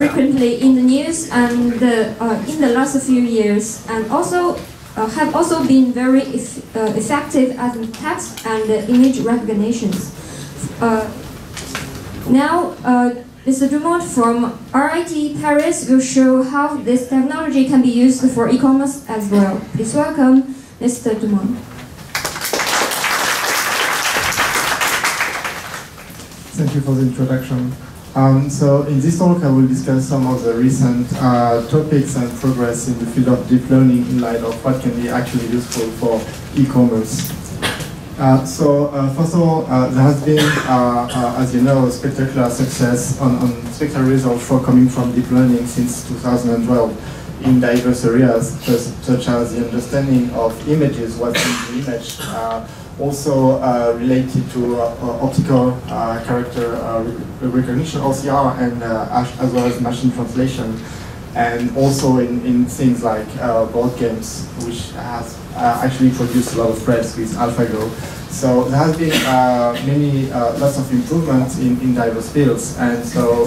frequently in the news and in the last few years, and also have also been very effective at text and image recognitions. Now, Mr. Dumont from RIT Paris will show how this technology can be used for e-commerce as well. Please welcome Mr. Dumont. Thank you for the introduction. So in this talk, I will discuss some of the recent topics and progress in the field of deep learning in light of what can be actually useful for e-commerce. First of all, there has been, as you know, spectacular success on spectacular results coming from deep learning since 2012 in diverse areas, such as the understanding of images, what's in the image, also related to optical character recognition, OCR, and as well as machine translation, and also in things like board games, which has actually produced a lot of threads with AlphaGo. So there has been lots of improvements in diverse fields, and so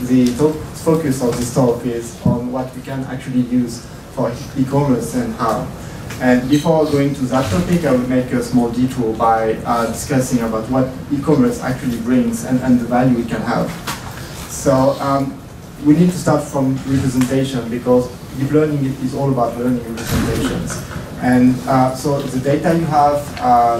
the focus of this talk is on what we can actually use for e-commerce and how. And before going to that topic, I will make a small detour by discussing about what e-commerce actually brings and the value it can have. So we need to start from representation, because deep learning is all about learning representations. And so the data you have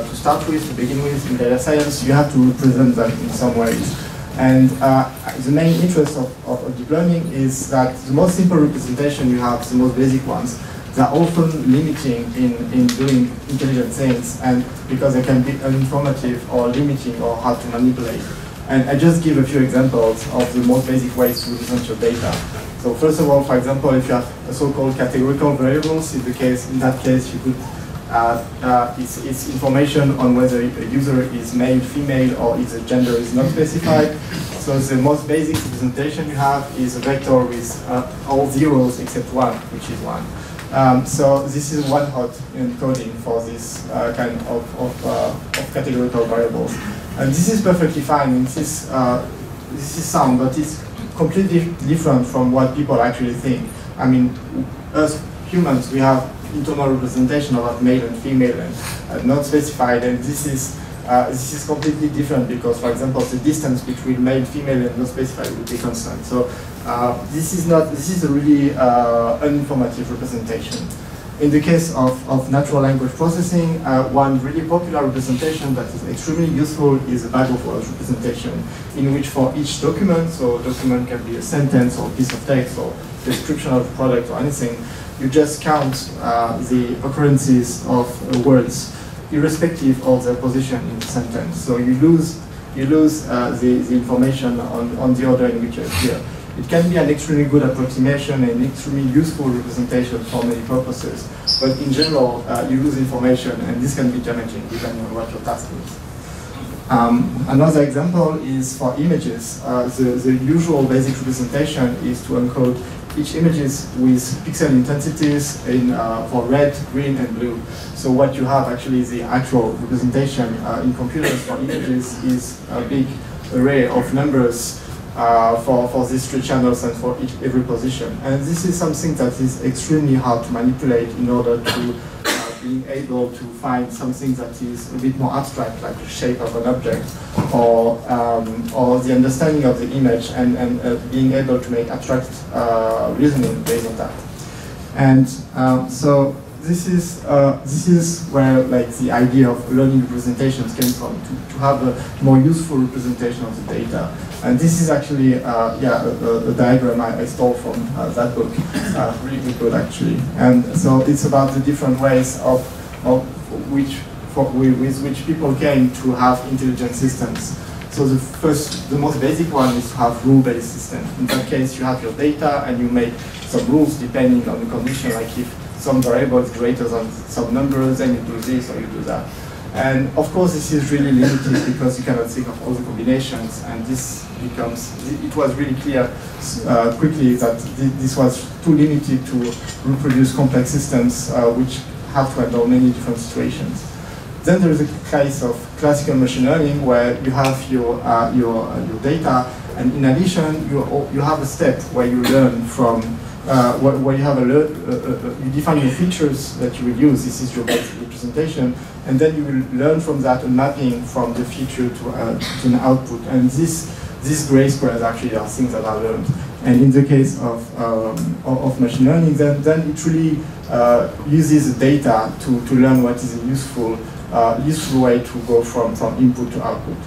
to start with, to begin with, in data science, you have to represent them in some ways. And the main interest of deep learning is that the most simple representation you have, the most basic ones, they're often limiting in doing intelligent things, and because they can be uninformative or limiting or hard to manipulate. And I just give a few examples of the most basic ways to represent your data. So first of all, for example, if you have a so-called categorical variables, in that case you could, it's information on whether a user is male, female, or if the gender is not specified. So the most basic representation you have is a vector with all zeros except one, which is 1. So this is one hot encoding for this kind of categorical variables. And this is perfectly fine, and this is sound, but it's completely different from what people actually think. I mean, as humans, we have internal representation about male and female and not specified, and this is completely different because, for example, the distance between male, female, and not specified would be constant. So this is a really uninformative representation. In the case of natural language processing, one really popular representation that is extremely useful is a bag of words representation, in which for each document, so a document can be a sentence or a piece of text or description of a product or anything, you just count the occurrences of words, irrespective of their position in the sentence. So you lose the information on the order in which they appear. It can be an extremely good approximation and extremely useful representation for many purposes. But in general, you lose information, and this can be damaging depending on what your task is. Another example is for images. The usual basic representation is to encode each images with pixel intensities for red, green, and blue. So what you have actually is the actual representation in computers for images is a big array of numbers for these 3 channels and for every position. And this is something that is extremely hard to manipulate in order to being able to find something that is a bit more abstract, like the shape of an object, or the understanding of the image, and being able to make abstract reasoning based on that. And so this is where like the idea of learning representations came from, to have a more useful representation of the data. And this is actually a diagram I stole from that book, really good actually. And so it's about the different ways with which people came to have intelligent systems. So the most basic one is to have rule-based system. In that case, you have your data and you make some rules depending on the condition, like if some variable is greater than some numbers, then you do this or you do that. And of course, this is really limited because you cannot think of all the combinations, and it was really clear quickly that this was too limited to reproduce complex systems which have to handle many different situations. Then there is a case of classical machine learning where you have your data And in addition, you have a step where you learn from, where you have you define your features that you will use. This is your basic representation, and then you will learn from that a mapping from the feature to an output. And these gray squares actually are things that are learned. And in the case of machine learning, then it really uses the data to learn what is a useful way to go from input to output.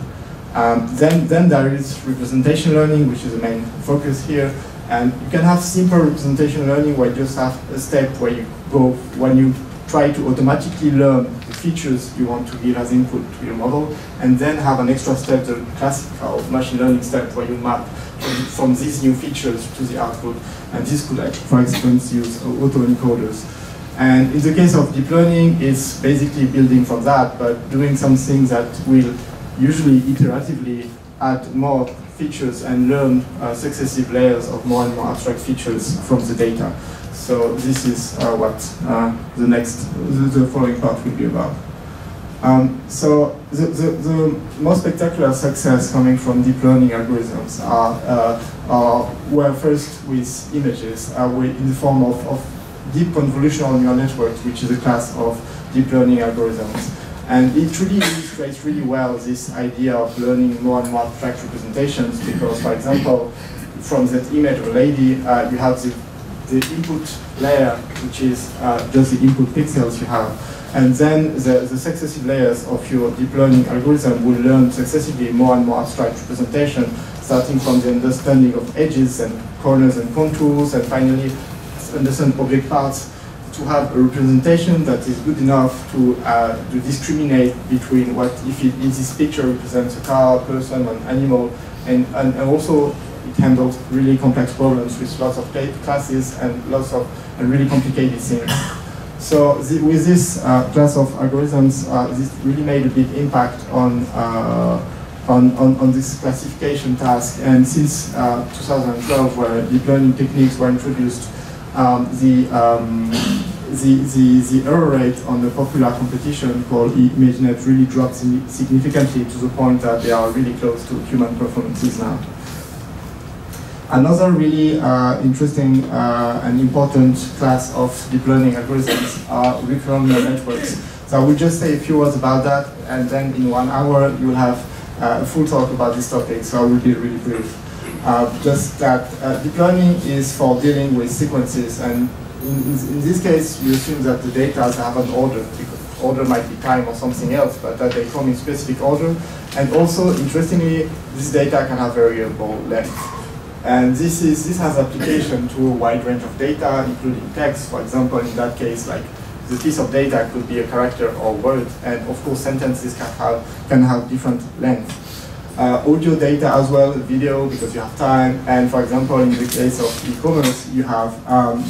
Then there is representation learning, which is the main focus here. And you can have simple representation learning where you just have a step where you go, when you try to automatically learn the features you want to give as input to your model, and then have an extra step, the classical machine learning step, where you map from these new features to the output. And this could, for instance, use autoencoders. And in the case of deep learning, it's basically building from that, but doing some things that will usually iteratively add more features and learn successive layers of more and more abstract features from the data. So this is what the following part will be about. So the most spectacular success coming from deep learning algorithms were first with images, in the form of deep convolutional neural networks, which is a class of deep learning algorithms. And it really illustrates really well this idea of learning more and more abstract representations, because, for example, from that image of a lady, you have the input layer, which is just the input pixels you have. And then the successive layers of your deep learning algorithm will learn successively more and more abstract representation, starting from the understanding of edges and corners and contours, and finally understand object parts, to have a representation that is good enough to discriminate between what, if this picture represents a car, person, an animal, and also it handles really complex problems with lots of classes and lots of really complicated things. So with this class of algorithms, this really made a big impact on this classification task. And since 2012, where deep learning techniques were introduced, the error rate on the popular competition called ImageNet really dropped significantly, to the point that they are really close to human performances now. Another really interesting and important class of deep learning algorithms are recurrent neural networks. So I will just say a few words about that, and then in 1 hour you'll have a full talk about this topic, so I will be really brief. Just that deep learning is for dealing with sequences, and in this case you assume that the data have an order. Order might be time or something else, but that they come in specific order. And also, interestingly, this data can have variable length. And this has application to a wide range of data, including text. For example, in that case, like the piece of data could be a character or word, and of course sentences can have different length. Audio data as well, video, because you have time, and for example, in the case of e-commerce, you have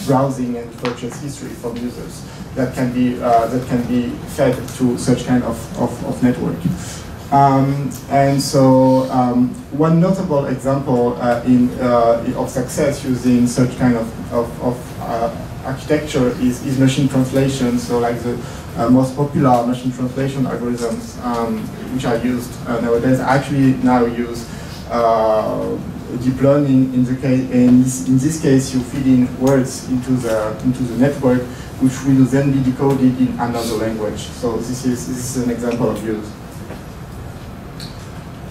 browsing and purchase history from users that can be fed to such kind of network. And so one notable example of success using such kind of architecture is machine translation. So like the most popular machine translation algorithms which are used nowadays actually now use deep learning. In this case, you feed in words into the network, which will then be decoded in another language. So this is an example of use.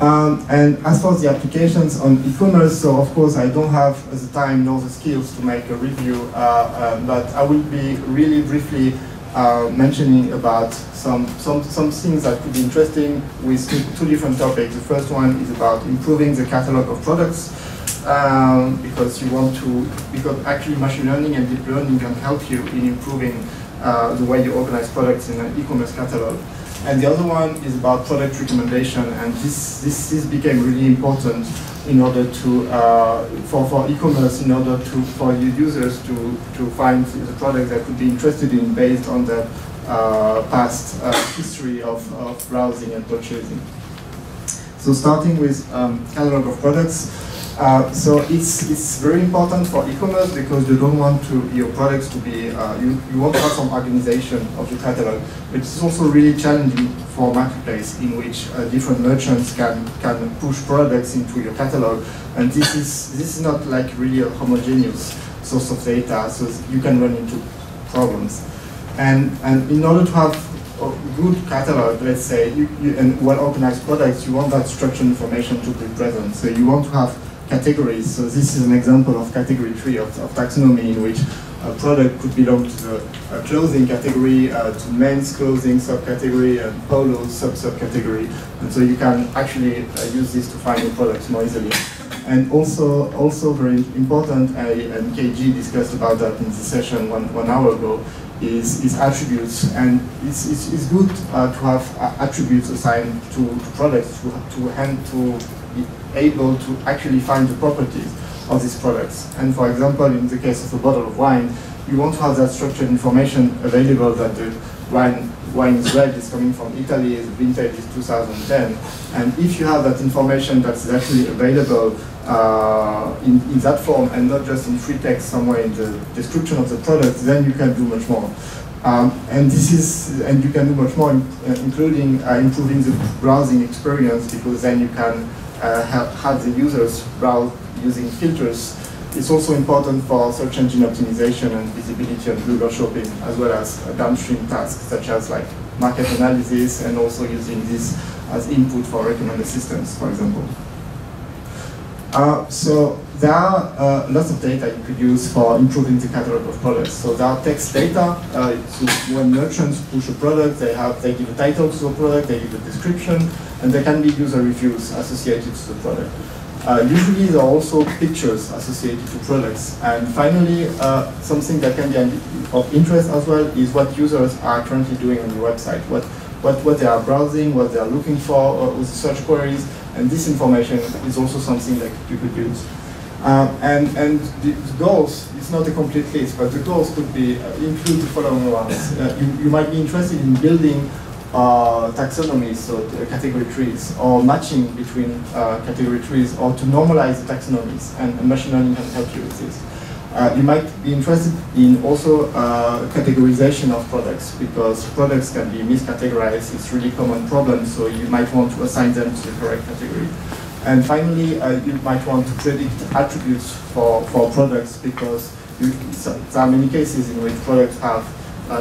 And as for the applications on e-commerce, so of course I don't have the time nor the skills to make a review, but I will be really briefly mentioning about some things that could be interesting with two different topics. The first one is about improving the catalog of products, because actually machine learning and deep learning can help you in improving the way you organize products in an e-commerce catalog. And the other one is about product recommendation, and this became really important in order to for e-commerce, in order for users to find the product they could be interested in based on the past history of browsing and purchasing. So starting with catalog of products, So it's very important for e-commerce because you don't want your products to be, you want to have some organization of your catalog, but it's also really challenging for marketplace in which different merchants can push products into your catalog, and this is not like really a homogeneous source of data, so you can run into problems. And in order to have a good catalog, let's say, and well-organized products, you want that structured information to be present. So you want to have categories. So this is an example of category tree of taxonomy in which a product could belong to the clothing category, to men's clothing subcategory, and polo subcategory. And so you can actually use this to find your products more easily. And also very important, and KG discussed about that in the session one hour ago, is attributes. And it's good to have attributes assigned to products to be able to actually find the properties of these products. And for example, in the case of a bottle of wine, you want to have that structured information available that the wine is red, is coming from Italy, the vintage is 2010. And if you have that information that's actually available in that form and not just in free text somewhere in the description of the product, then you can do much more. And you can do much more, including improving the browsing experience, because then you can have the users browse using filters. It's also important for search engine optimization and visibility on Google Shopping, as well as downstream tasks such as like market analysis, and also using this as input for recommender systems, for example. So there are lots of data you could use for improving the catalog of products. So there are text data. So when merchants push a product, they give a title to the product, they give a description, and there can be user reviews associated to the product. Usually there are also pictures associated to products. And finally, something that can be of interest as well is what users are currently doing on your website, what they are browsing, what they are looking for with search queries, and this information is also something that you could use. And the goals, it's not a complete list, but the goals could be include the following ones. You might be interested in building taxonomies, so category trees, or matching between category trees, or to normalize the taxonomies, and machine learning can help you with this. You might be interested in also categorization of products, because products can be miscategorized. It's a really common problem, so you might want to assign them to the correct category. And finally, you might want to predict attributes for products, because there are many cases in which products have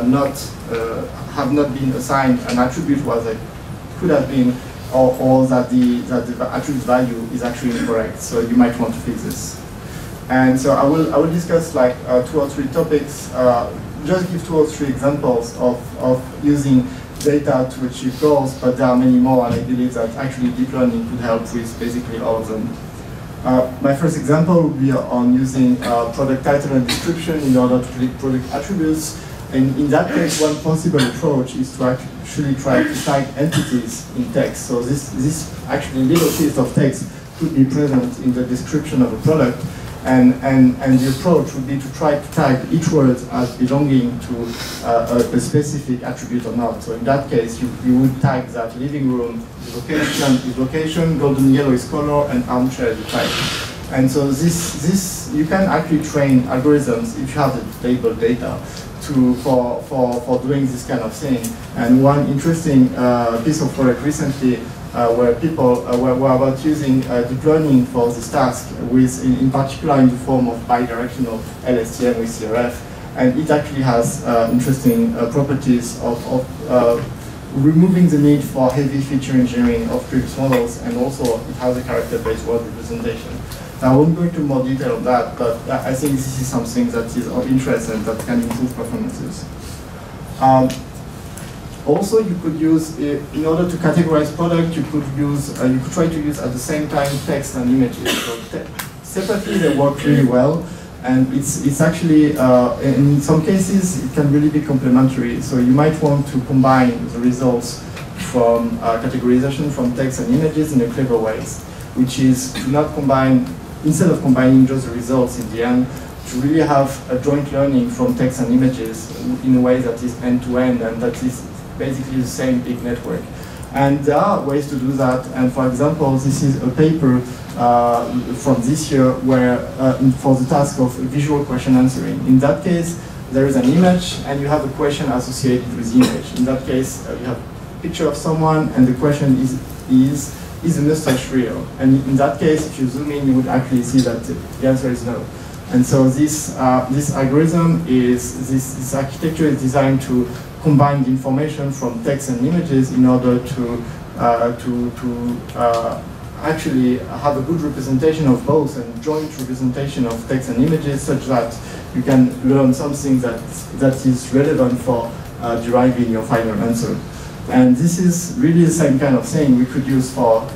not been assigned an attribute what they could have been, or that the attribute value is actually incorrect. So you might want to fix this. And so I will discuss like 2 or 3 topics. Just give 2 or 3 examples of using data to achieve goals, but there are many more, and I believe that actually deep learning could help with basically all of them. My first example would be on using product title and description in order to predict product attributes. And in that case, one possible approach is to actually try to tag entities in text. So this actually little piece of text could be present in the description of a product. And the approach would be to try to tag each word as belonging to a specific attribute or not. So in that case, you would tag that living room is location, golden yellow is color, and armchair is type. And so this you can actually train algorithms if you have the labeled data for doing this kind of thing. And one interesting piece of work recently where people were about using deep learning for this task, in particular in the form of bidirectional LSTM with CRF, and it actually has interesting properties of removing the need for heavy feature engineering of previous models, and also it has a character-based word representation. Now, I won't go into more detail on that, but I think this is something that is of interest and that can improve performances. Also, you could use, in order to categorize product, you could try to use at the same time text and images. So separately, they work really well, and it's actually, in some cases, it can really be complementary. So you might want to combine the results from categorization from text and images in a clever ways, which is to not combine, instead of combining just the results in the end, to really have a joint learning from text and images in a way that is end-to-end, and that is basically the same big network. And there are ways to do that, and for example, this is a paper from this year, where for the task of visual question answering. In that case, there is an image, and you have a question associated with the image. In that case, you have a picture of someone, and the question is the mustache real? And in that case, if you zoom in, you would actually see that the answer is no. And so this algorithm this architecture is designed to combine the information from text and images in order to actually have a good representation of both and joint representation of text and images, such that you can learn something that is relevant for deriving your final answer. And this is really the same kind of thing we could use for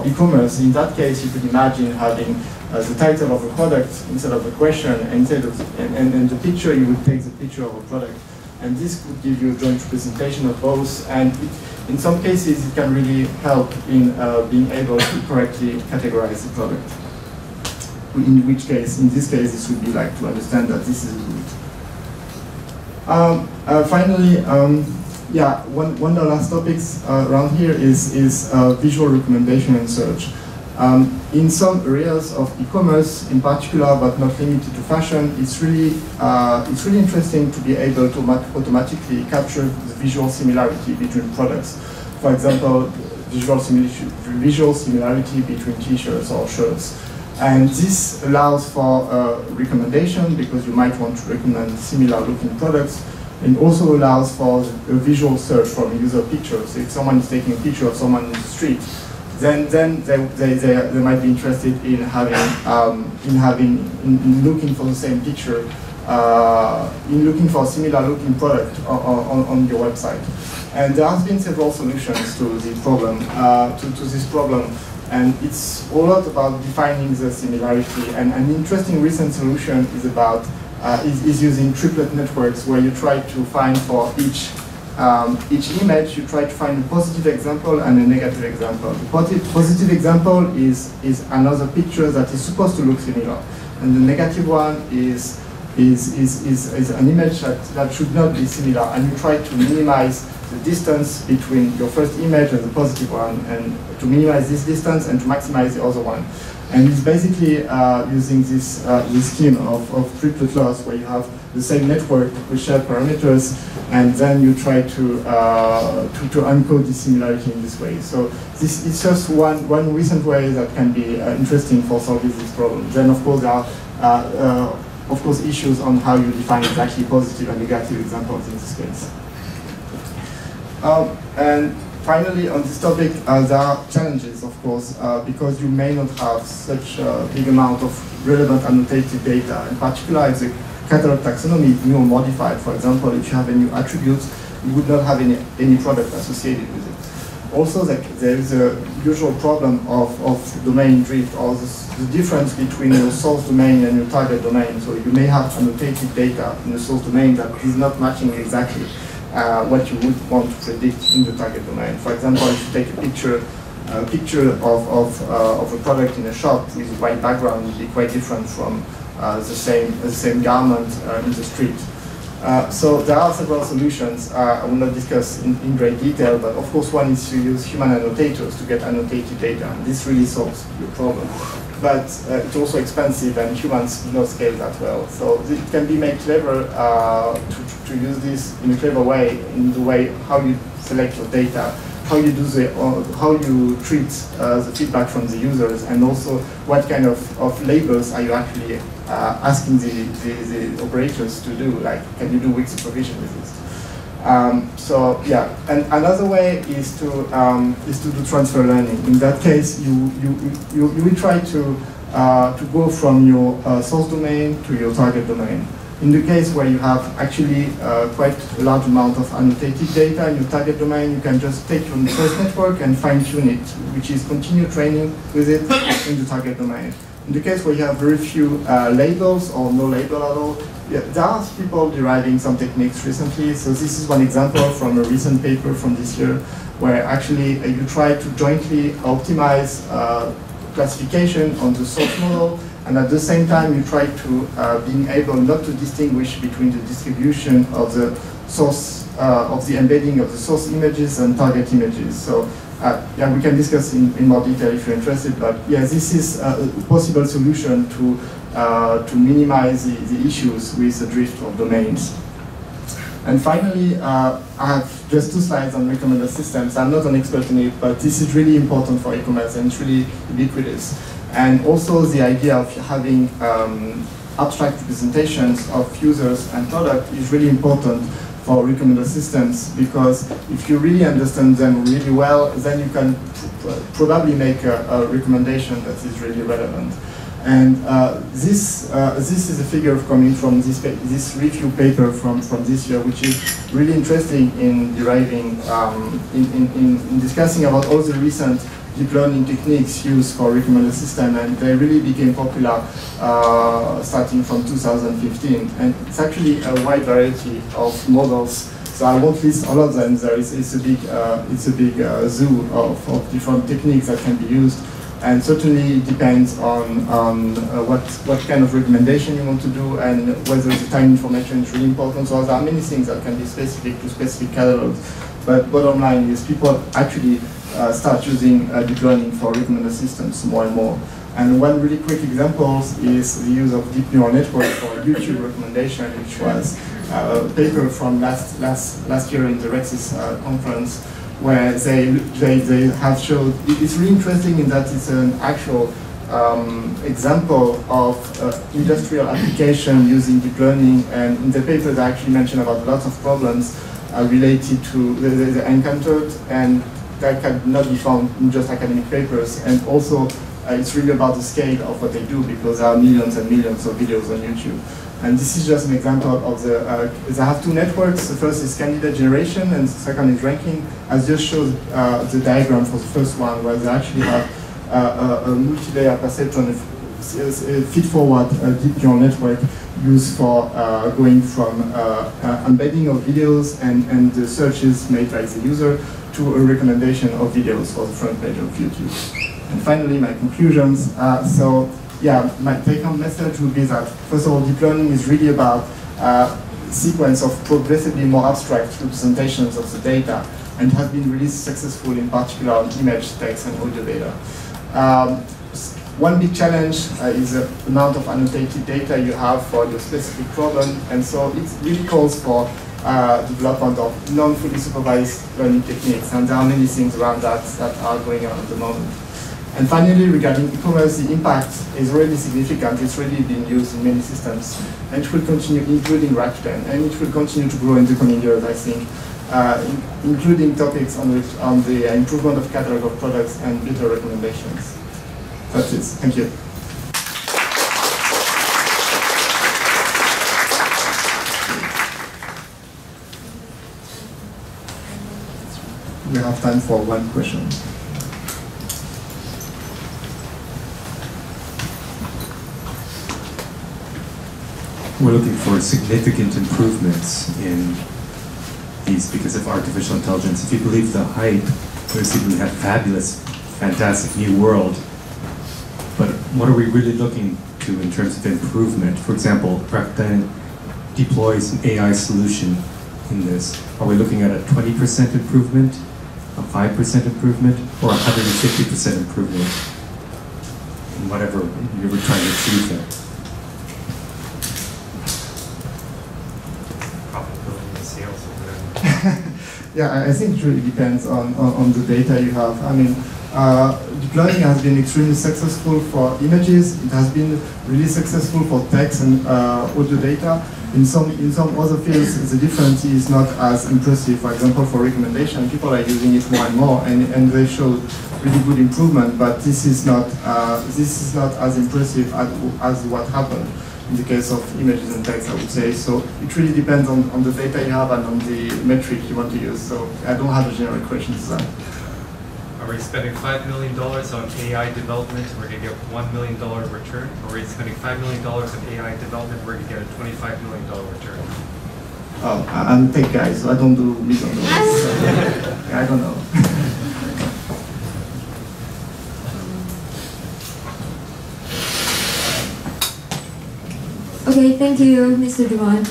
e-commerce. In that case, you could imagine having the title of a product instead of a question, and the picture, you would take the picture of a product. And this could give you a joint representation of both, and in some cases it can really help in being able to correctly categorize the product. In which case, in this case, this would be like to understand that this is good. Finally, yeah, one of the last topics around here is visual recommendation and search. In some areas of e-commerce, in particular, but not limited to fashion, it's really interesting to be able to automatically capture the visual similarity between products. For example, visual similarity between t-shirts or shirts. And this allows for recommendation, because you might want to recommend similar looking products, and also allows for a visual search from user pictures. If someone is taking a picture of someone in the street, then they might be interested in looking for the same picture, in looking for a similar looking product on your website. And there has been several solutions to the problem, to this problem, and it's a lot about defining the similarity. And an interesting recent solution is about is using triplet networks, where you try to find for each image, you try to find a positive example and a negative example. The positive example is another picture that is supposed to look similar, and the negative one is an image that should not be similar, and you try to minimize the distance between your first image and the positive one, and to minimize this distance and to maximize the other one. And it's basically using this scheme of triplet loss, where you have the same network with shared parameters, and then you try to encode the similarity in this way. So this is just one recent way that can be interesting for solving this problem. Then of course there are of course issues on how you define exactly positive and negative examples in this case. And finally, on this topic, there are challenges, of course, because you may not have such a big amount of relevant annotated data. In particular, if the catalog taxonomy is new or modified, for example, if you have a new attribute, you would not have any product associated with it. Also, there is a usual problem of domain drift, or the difference between your source domain and your target domain. So you may have annotated data in the source domain that is not matching exactly what you would want to predict in the target domain. For example, if you take a picture of a product in a shop with a white background, it would be quite different from the same garment in the street. So there are several solutions. I will not discuss in great detail, but of course one is to use human annotators to get annotated data, and this really solves your problem. But it's also expensive, and humans do not scale that well. So it can be made clever to use this in a clever way, in the way how you select your data, how you do how you treat the feedback from the users, and also what kind of labels are you actually asking the operators to do. Like, can you do weak supervision with this? So yeah, and another way is to do transfer learning. In that case, you will try to go from your source domain to your target domain. In the case where you have actually quite a large amount of annotated data in your target domain, you can just take your first network and fine-tune it, which is continue training with it in the target domain. In the case where you have very few labels or no label at all, yeah, there are people deriving some techniques recently. So this is one example from a recent paper from this year, where actually you try to jointly optimize classification on the source model, and at the same time you try to being able not to distinguish between the distribution of the source, of the embedding of the source images and target images. So yeah, we can discuss in more detail if you're interested, but yeah, this is a possible solution to minimize the issues with the drift of domains. And finally, I have just 2 slides on recommender systems. I'm not an expert in it, but this is really important for e-commerce and it's really ubiquitous. And also the idea of having abstract representations of users and product is really important for recommender systems, because if you really understand them really well, then you can probably make a recommendation that is really relevant. And this is a figure coming from this review paper from this year, which is really interesting in deriving, in discussing about all the recent deep learning techniques used for recommender system, and they really became popular starting from 2015. And it's actually a wide variety of models. So I won't list all of them. It's a big zoo of different techniques that can be used. And certainly it depends on what kind of recommendation you want to do and whether the time information is really important. So there are many things that can be specific to specific catalogs. But bottom line is people actually start using deep learning for recommender systems more and more. And one really quick example is the use of deep neural network for YouTube recommendation, which was a paper from last year in the Rexis conference, where they have showed, it's really interesting in that it's an actual example of industrial application using deep learning, and in the paper they actually mention about lots of problems related to they encountered, and that cannot be found in just academic papers, and also it's really about the scale of what they do, because there are millions and millions of videos on YouTube. And this is just an example of they have 2 networks. The first is candidate generation and the second is ranking. I just showed the diagram for the first one, where they actually have a multi-layer perceptron feed-forward deep neural network used for going from embedding of videos and the searches made by the user to a recommendation of videos for the front page of YouTube. And finally, my conclusions. So yeah, my take-home message would be that, first of all, deep learning is really about a sequence of progressively more abstract representations of the data, and has been really successful in particular on image, text, and audio data. One big challenge is the amount of annotated data you have for your specific problem, and so it really calls for development of non-fully supervised learning techniques, and there are many things around that are going on at the moment. And finally, regarding e-commerce, the impact is really significant. It's really being used in many systems, and it will continue, including Rakuten, and it will continue to grow in the coming years, I think, including topics on the improvement of catalog of products and better recommendations. That's it. Thank you. We have time for one question. We're looking for significant improvements in these because of artificial intelligence. If you believe the hype, we have fabulous, fantastic new world, but what are we really looking to in terms of improvement? For example, Rakuten deploys an AI solution in this. Are we looking at a 20% improvement, a 5% improvement, or a 150% improvement in whatever you were trying to achieve there? Yeah, I think it really depends on the data you have. I mean, deep learning has been extremely successful for images. It has been really successful for text and audio data. In some other fields, the difference is not as impressive. For example, for recommendation, people are using it more and more, and they show really good improvement. But this is not as impressive as what happened in the case of images and text, I would say. So it really depends on the data you have and on the metric you want to use. So I don't have a generic question to that. Are we spending $5 million on AI development and we're going to get $1 million return? Or are we spending $5 million on AI development and we're going to get a $25 million return? Oh, I'm a tech guy, so I don't do million dollars. So I don't know. Okay, thank you, Mr. Dumont.